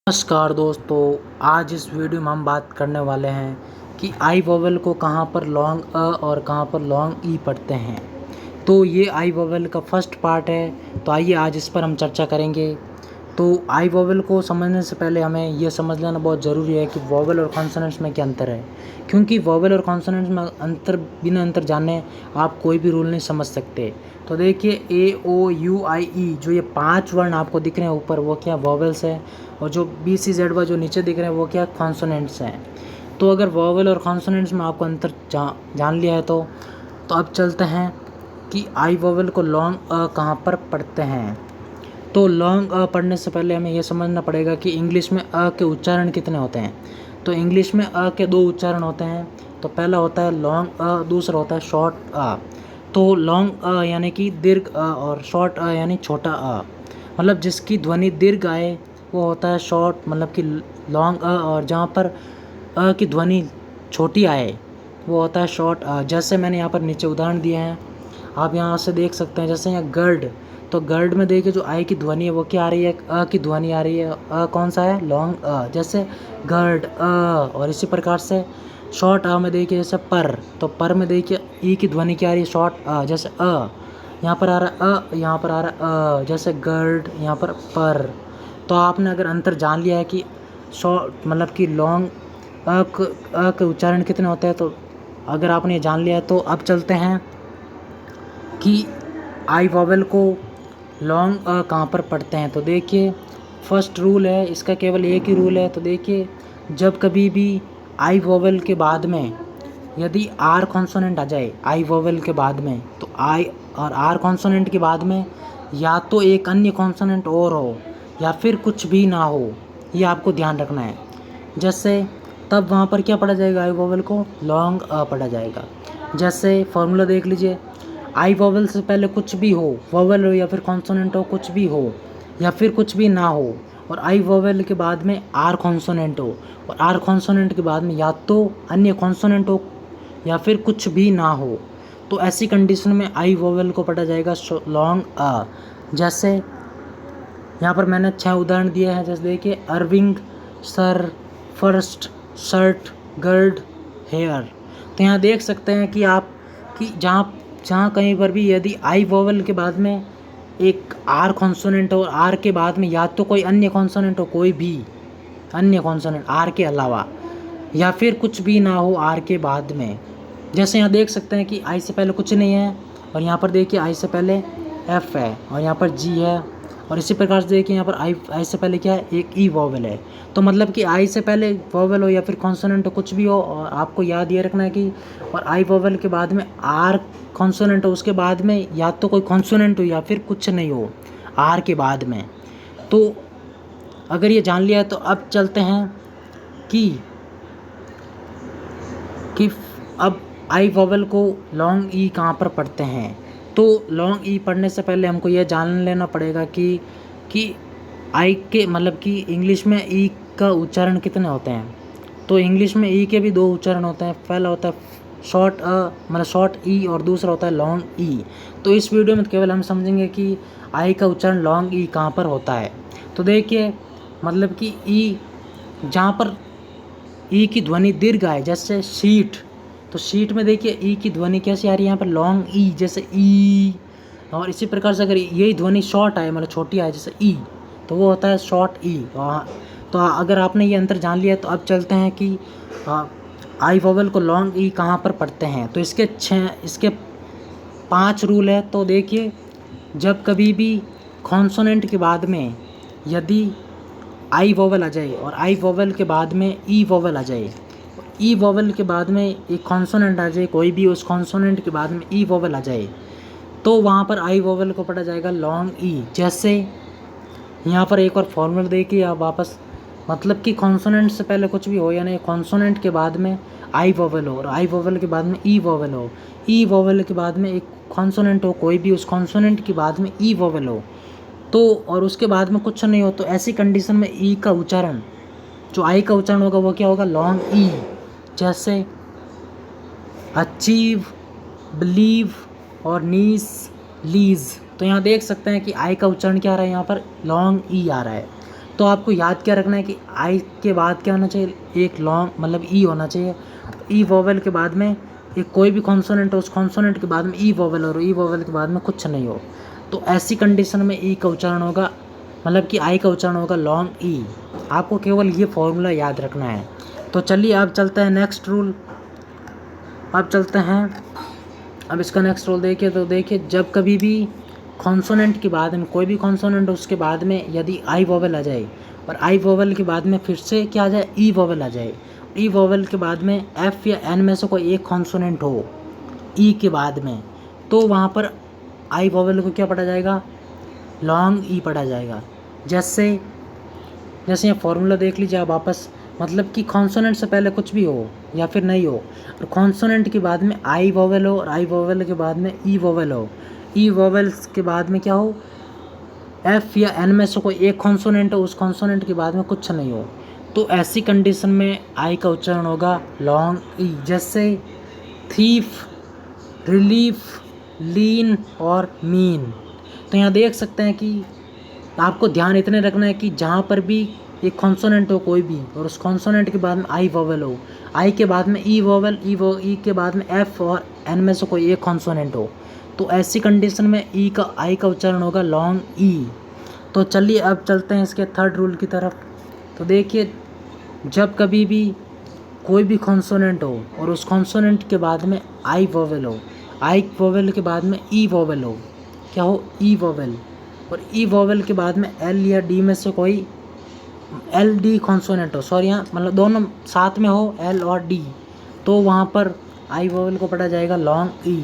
नमस्कार दोस्तों, आज इस वीडियो में हम बात करने वाले हैं कि आई वोवेल को कहाँ पर लॉन्ग अ और कहाँ पर लॉन्ग ई पढ़ते हैं। तो ये आई वोवेल का फर्स्ट पार्ट है, तो आइए आज इस पर हम चर्चा करेंगे। तो आई वोवेल को समझने से पहले हमें ये समझ लेना बहुत ज़रूरी है कि वोवेल और कॉन्सोनेंट्स में क्या अंतर है, क्योंकि वोवेल और कॉन्सोनेंट्स में बिना अंतर जाने आप कोई भी रूल नहीं समझ सकते। तो देखिए ए ओ यू आई ई जो ये 5 वर्ण आपको दिख रहे हैं ऊपर, वो क्या वोवेल्स है, और जो बी सी जेड वाई जो नीचे दिख रहे हैं वो क्या कॉन्सोनेंट्स हैं। तो अगर वोवेल और कॉन्सोनेंट्स में आपको अंतर जान लिया है तो अब चलते हैं कि आई वोवेल को लॉन्ग अ कहाँ पर पढ़ते हैं। तो लॉन्ग अ पढ़ने से पहले हमें यह समझना पड़ेगा कि इंग्लिश में अ के उच्चारण कितने होते हैं। तो इंग्लिश में अ के 2 उच्चारण होते हैं। तो पहला होता है लॉन्ग अ, दूसरा होता है शॉर्ट अ। तो लॉन्ग अ यानी कि दीर्घ अ और शॉर्ट अ यानी छोटा अ, मतलब जिसकी ध्वनि दीर्घ आए वो होता है शॉर्ट, मतलब कि लॉन्ग अ, और जहाँ पर अ की ध्वनि छोटी आए वो होता है शॉर्ट अ। जैसे मैंने यहाँ पर नीचे उदाहरण दिए हैं, आप यहाँ से देख सकते हैं। जैसे यहाँ गर्ड, तो गर्ड में देखिए जो आई की ध्वनि है वो क्या आ रही है, अ की ध्वनि आ रही है। अ कौन सा है, लॉन्ग अ, जैसे गर्ड अ। और इसी प्रकार से शॉर्ट अ में देखिए जैसे पर, तो पर में देखिए ई की ध्वनि क्या आ रही है, शॉर्ट अ, जैसे अ यहाँ पर आ रहा है अ, यहाँ पर आ रहा है अ, जैसे गर्ड यहाँ पर। तो आपने अगर अंतर जान लिया है कि शॉर्ट मतलब कि लॉन्ग अ के उच्चारण कितने होते हैं, तो अगर आपने ये जान लिया है तो अब चलते हैं कि आई वोवेल को लॉन्ग अ कहाँ पर पढ़ते हैं। तो देखिए फर्स्ट रूल है, इसका केवल एक ही रूल है। तो देखिए जब कभी भी आई वोवेल के बाद में यदि आर कॉन्सोनेंट आ जाए आई वोवेल के बाद में, तो आई और आर कॉन्सोनेंट के बाद में या तो एक अन्य कॉन्सोनेंट और हो या फिर कुछ भी ना हो, ये आपको ध्यान रखना है। जैसे तब वहाँ पर क्या पढ़ा जाएगा, आई वोवेल को लॉन्ग अ पढ़ा जाएगा। जैसे फॉर्मूला देख लीजिए, आई वोवेल से पहले कुछ भी हो, वोवेल हो या फिर कॉन्सोनेंट हो, कुछ भी हो या फिर कुछ भी ना हो, और आई वोवेल के बाद में आर कॉन्सोनेंट हो, और आर कॉन्सोनेंट के बाद में या तो अन्य कॉन्सोनेंट हो या फिर कुछ भी ना हो, तो ऐसी कंडीशन में आई वोवेल को पढ़ा जाएगा लॉन्ग अ। जैसे यहाँ पर मैंने 6 उदाहरण दिए हैं। जैसे देखिए Irving, sir, first, shirt, gird, hair. तो यहाँ देख सकते हैं कि आप कि जहाँ जहाँ कहीं पर भी यदि आई वोवेल के बाद में एक आर कॉन्सोनेंट हो, आर के बाद में या तो कोई अन्य कॉन्सोनेंट हो, कोई भी अन्य कॉन्सोनेंट आर के अलावा, या फिर कुछ भी ना हो आर के बाद में। जैसे यहाँ देख सकते हैं कि आई से पहले कुछ नहीं है, और यहाँ पर देखिए आई से पहले एफ है, और यहाँ पर जी है, और इसी प्रकार से देखिए यहाँ पर आई से पहले क्या है, एक ई वोवेल है। तो मतलब कि आई से पहले वोवेल हो या फिर कॉन्सोनेंट हो, कुछ भी हो, और आपको याद ये रखना है कि और आई वोवेल के बाद में आर कॉन्सोनेंट हो, उसके बाद में या तो कोई कॉन्सोनेंट हो या फिर कुछ नहीं हो आर के बाद में। तो अगर ये जान लिया है तो अब चलते हैं कि अब आई वोवेल को लॉन्ग ई कहाँ पर पढ़ते हैं। तो लॉन्ग ई पढ़ने से पहले हमको यह जान लेना पड़ेगा कि आई के मतलब कि इंग्लिश में ई का उच्चारण कितने होते हैं। तो इंग्लिश में ई के भी 2 उच्चारण होते हैं। पहला होता है शॉर्ट अ मतलब शॉर्ट ई, और दूसरा होता है लॉन्ग ई। तो इस वीडियो में केवल हम समझेंगे कि आई का उच्चारण लॉन्ग ई कहाँ पर होता है। तो देखिए मतलब कि ई जहाँ पर ई की ध्वनि दीर्घ आए, जैसे शीट, तो शीट में देखिए ई की ध्वनि कैसी आ रही है, यहाँ पर लॉन्ग ई, जैसे ई। और इसी प्रकार से अगर यही ध्वनि शॉर्ट आए मतलब छोटी आए जैसे ई, तो वो होता है शॉर्ट ई। तो अगर आपने ये अंतर जान लिया तो अब चलते हैं कि आई वोवेल को लॉन्ग ई कहाँ पर पढ़ते हैं। तो इसके 5 रूल है। तो देखिए जब कभी भी कॉन्सोनेंट के बाद में यदि आई वोवेल आ जाए और आई वोवेल के बाद में ई वोवेल आ जाए, ई वोवेल के बाद में एक कॉन्सोनेंट आ जाए, कोई भी उस कॉन्सोनेंट के बाद में ई वोवेल आ जाए, तो वहाँ पर आई वोवेल को पढ़ा जाएगा लॉन्ग ई। जैसे यहाँ पर एक और फॉर्मूला देखिए आप वापस, मतलब कि कॉन्सोनेंट से पहले कुछ भी हो, यानी कॉन्सोनेंट के बाद में आई वोवेल हो और आई वोवेल के बाद में ई वोवेल हो, ई वोवेल के बाद में एक कॉन्सोनेंट हो, कोई भी उस कॉन्सोनेंट के बाद में ई वोवेल हो, तो और उसके बाद में कुछ नहीं हो, तो ऐसी कंडीशन में ई का उच्चारण, जो आई का उच्चारण होगा वो क्या होगा, लॉन्ग ई। जैसे अचीव, बिलीव और नीस, लीज। तो यहाँ देख सकते हैं कि आई का उच्चारण क्या आ रहा है, यहाँ पर लॉन्ग ई आ रहा है। तो आपको याद क्या रखना है कि आई के बाद क्या होना चाहिए, एक लॉन्ग मतलब ई होना चाहिए। ई वोवेल के बाद में एक कोई भी कॉन्सोनेंट हो, उस कॉन्सोनेंट के बाद में ई वोवेल और ई वोवेल के बाद में कुछ नहीं हो। तो ऐसी कंडीशन में ई का उच्चारण होगा, मतलब कि आई का उच्चारण होगा लॉन्ग ई। आपको केवल ये फॉर्मूला याद रखना है। तो चलिए अब चलते हैं नेक्स्ट रूल। अब चलते हैं, अब इसका नेक्स्ट रूल देखिए। तो देखिए, जब कभी भी कॉन्सोनेंट के बाद में कोई भी कॉन्सोनेंट उसके बाद में यदि आई वोवेल आ जाए और आई वोवेल के बाद में फिर से क्या आ जाए, ई वोवेल आ जाए, ई वोवेल के बाद में एफ या एन में से कोई एक कॉन्सोनेंट हो ई के बाद में, तो वहाँ पर आई वोवेल को क्या पढ़ा जाएगा, लॉन्ग ई पढ़ा जाएगा। जैसे यहाँ फॉर्मूला देख लीजिए आप वापस, मतलब कि कॉन्सोनेंट से पहले कुछ भी हो या फिर नहीं हो, और कॉन्सोनेंट के बाद में आई वोवेल हो और आई वोवेल के बाद में ई वोवेल हो, ई वोवेल्स के बाद में क्या हो, एफ या एन में से कोई एक कॉन्सोनेंट हो, उस कॉन्सोनेंट के बाद में कुछ नहीं हो, तो ऐसी कंडीशन में आई का उच्चारण होगा लॉन्ग ई। जैसे थीफ, रिलीफ, लीन और मीन। तो यहाँ देख सकते हैं कि आपको ध्यान इतने रखना है कि जहाँ पर भी एक कॉन्सोनेंट हो कोई भी और उस कॉन्सोनेंट के बाद में आई वोवेल हो, आई के बाद में ई वोवेल, ई के बाद में एफ और एन में से कोई एक कॉन्सोनेंट हो, तो ऐसी कंडीशन में ई का आई का उच्चारण होगा लॉन्ग ई। तो चलिए अब चलते हैं इसके थर्ड रूल की तरफ। तो देखिए, जब कभी भी कोई भी कॉन्सोनेंट हो और उस कॉन्सोनेंट के बाद में आई वोवेल हो, आई वोवेल के बाद में ई वोवेल हो, क्या हो, ई वोवेल, और ई वोवेल के बाद में एल या डी में से कोई एल डी कॉन्सोनेंट हो, सॉरी यहाँ मतलब दोनों साथ में हो एल और डी, तो वहाँ पर आई वोवेल को पढ़ा जाएगा लॉन्ग ई।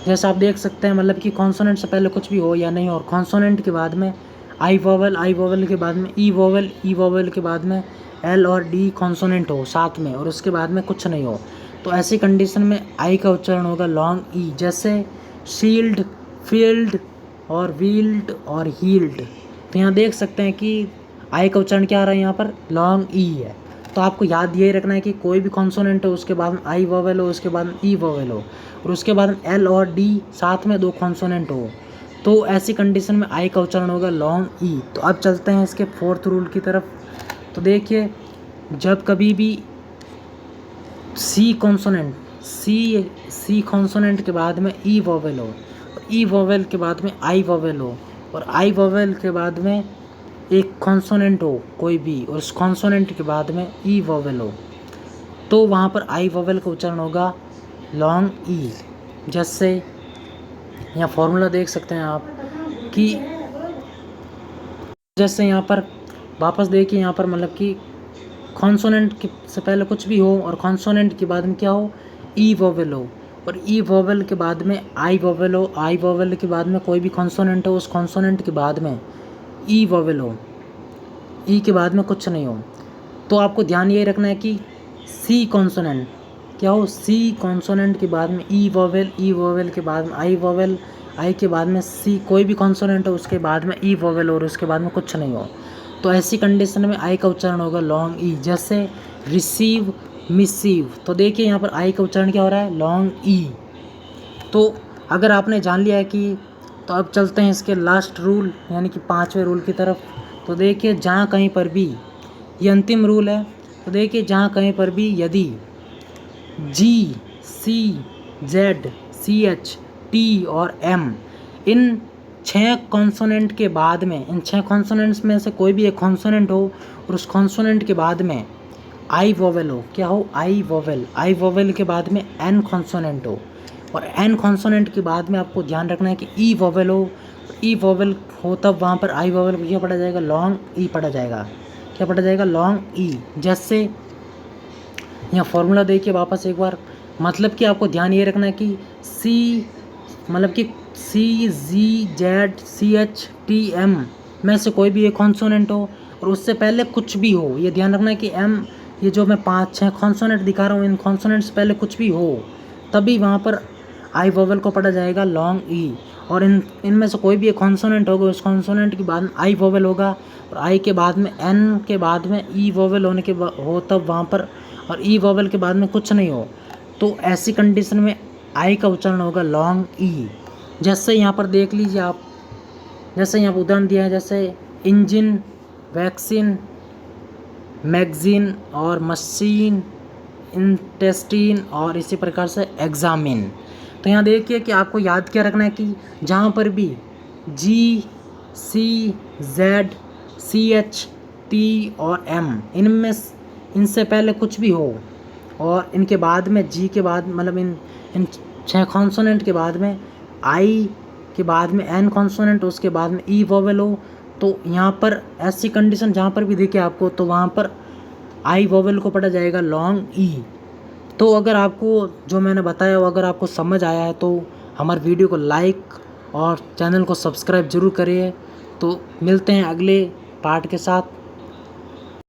जैसे आप देख सकते हैं, मतलब कि कॉन्सोनेंट से पहले कुछ भी हो या नहीं हो, और कॉन्सोनेंट के बाद में आई वोवेल के बाद में ई वोवेल के बाद में एल और डी कॉन्सोनेंट हो साथ में, और उसके बाद में कुछ नहीं हो, तो ऐसी कंडीशन में आई का उच्चारण होगा लॉन्ग ई। जैसे शील्ड, फील्ड और व्हील्ड और हील्ड। तो यहाँ देख सकते हैं कि आई का उच्चारण क्या आ रहा है, यहाँ पर लॉन्ग ई है। तो आपको याद ये रखना है कि कोई भी कॉन्सोनेंट हो उसके बाद में आई वोवेल हो, उसके बाद में ई वोवेल हो, और उसके बाद में एल और डी साथ में दो कॉन्सोनेंट हो, तो ऐसी कंडीशन में आई का उच्चारण होगा लॉन्ग ई। तो अब चलते हैं इसके फोर्थ रूल की तरफ। तो देखिए, जब कभी भी सी कॉन्सोनेंट के बाद में ई वोवेल हो, ई वोवेल के बाद में आई वोवेल हो, और आई वोवेल के बाद में एक कॉन्सोनेंट हो कोई भी, और उस कॉन्सोनेंट के बाद में ई वोवेल हो, तो वहाँ पर आई वोवेल का उच्चारण होगा लॉन्ग ई। जैसे यहाँ फॉर्मूला देख सकते हैं आप कि जैसे यहाँ पर वापस देखिए, यहाँ पर मतलब कि कॉन्सोनेंट से पहले कुछ भी हो और कॉन्सोनेंट के बाद में क्या हो, ई वोवेल हो, और ई वोवेल के बाद में आई वोवेल हो, आई वोवेल के बाद में कोई भी कॉन्सोनेंट हो, उस कॉन्सोनेंट के बाद में ई वोवेल हो, ई के बाद में कुछ नहीं हो, तो आपको ध्यान ये रखना है कि सी कॉन्सोनेंट क्या हो, सी कॉन्सोनेंट के बाद में ई वोवेल के बाद में आई वोवेल, आई के बाद में सी कोई भी कॉन्सोनेंट हो उसके बाद में ई वोवेल और उसके बाद में कुछ नहीं हो, तो ऐसी कंडीशन में आई का उच्चारण होगा लॉन्ग ई। जैसे रिसीव, मिसीव। तो देखिए यहाँ पर आई का उच्चारण क्या हो रहा है, लॉन्ग ई। तो अगर आपने जान लिया है कि, तो अब चलते हैं इसके लास्ट रूल यानी कि पांचवें रूल की तरफ। तो देखिए, जहाँ कहीं पर भी, ये अंतिम रूल है, तो देखिए जहाँ कहीं पर भी यदि जी, सी, जेड, सी एच, टी और एम इन 6 कॉन्सोनेंट के बाद में, इन 6 कॉन्सोनेंट्स में से कोई भी एक कॉन्सोनेंट हो और उस कॉन्सोनेंट के बाद में आई वोवेल हो, क्या हो, आई वोवेल के बाद में एन कॉन्सोनेंट हो, और एन कॉन्सोनेंट के बाद में आपको ध्यान रखना है कि ई वोवेल हो, ई वोवेल हो तब वहाँ पर आई वोवेल को क्या पढ़ा जाएगा, लॉन्ग ई पढ़ा जाएगा। क्या पढ़ा जाएगा, लॉन्ग ई। जैसे यहाँ फॉर्मूला देखिए वापस एक बार, मतलब कि आपको ध्यान ये रखना है कि सी, मतलब कि C, G, Z, C H, T, M में से कोई भी एक कॉन्सोनेंट हो और उससे पहले कुछ भी हो, ये ध्यान रखना है कि एम, ये जो मैं 5-6 कॉन्सोनेंट दिखा रहा हूँ, इन कॉन्सोनेंट से पहले कुछ भी हो तभी वहाँ पर आई वोवेल को पढ़ा जाएगा लॉन्ग ई। और इनमें से कोई भी एक कॉन्सोनेंट होगा, उस कॉन्सोनेंट के बाद में आई वोवेल होगा, और आई के बाद में एन के बाद में ई वोवेल होने के हो तब वहाँ पर, और ई वोवेल के बाद में कुछ नहीं हो, तो ऐसी कंडीशन में आई का उच्चारण होगा लॉन्ग ई। जैसे यहाँ पर देख लीजिए आप, जैसे यहाँ पर उदाहरण दिया है, जैसे इंजन, वैक्सीन, मैगजीन और मशीन, इंटेस्टीन और इसी प्रकार से एग्जामिन। तो यहाँ देखिए कि आपको याद क्या रखना है कि जहाँ पर भी जी, सी, जेड, सी, एच, टी और एम इनसे पहले कुछ भी हो और इनके बाद में जी के बाद मतलब इन 6 कॉन्सोनेंट के बाद में आई के बाद में एन कॉन्सोनेंट, उसके बाद में ई वोवेल हो, तो यहाँ पर ऐसी कंडीशन जहाँ पर भी दिखे आपको तो वहाँ पर आई वोवेल को पढ़ा जाएगा लॉन्ग ई। तो अगर आपको जो मैंने बताया वो अगर आपको समझ आया है तो हमारे वीडियो को लाइक और चैनल को सब्सक्राइब ज़रूर करिए। तो मिलते हैं अगले पार्ट के साथ।